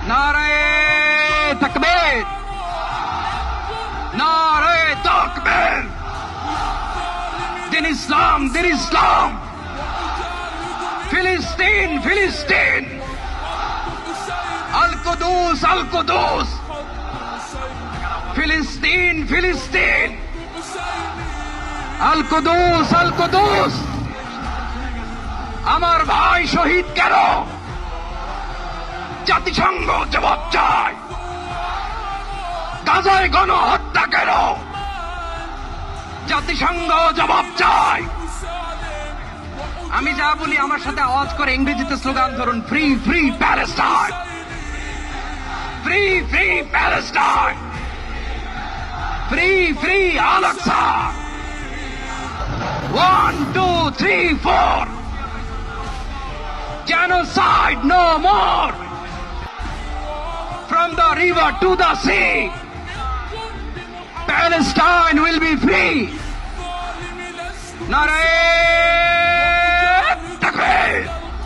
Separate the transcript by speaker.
Speaker 1: নারায়ে তাকবীর, নারায়ে তাকবীর। দিন ইসলাম, দিন ইসলাম। ফিলিস্তিন, ফিলিস্তিন। আল কুদুস, আল কুদুস। ফিলিস্তিন, ফিলিস্তিন। আল কুদুস, আল কুদুস। আমার ভাই শহীদ কেন? জাতিসংঘ জবাব চায়। গাজায় গণহত্যা কেন? জাতিসংঘ জবাব চায়। আমি যা বলি আমার সাথে আওয়াজ করে ইংরেজিতে স্লোগান ধরুন, free free Palestine, free free Palestine, free free Al Aqsa. 1, 2, 3, 4. Genocide no more. From the river to the sea, Palestine will be free. Naare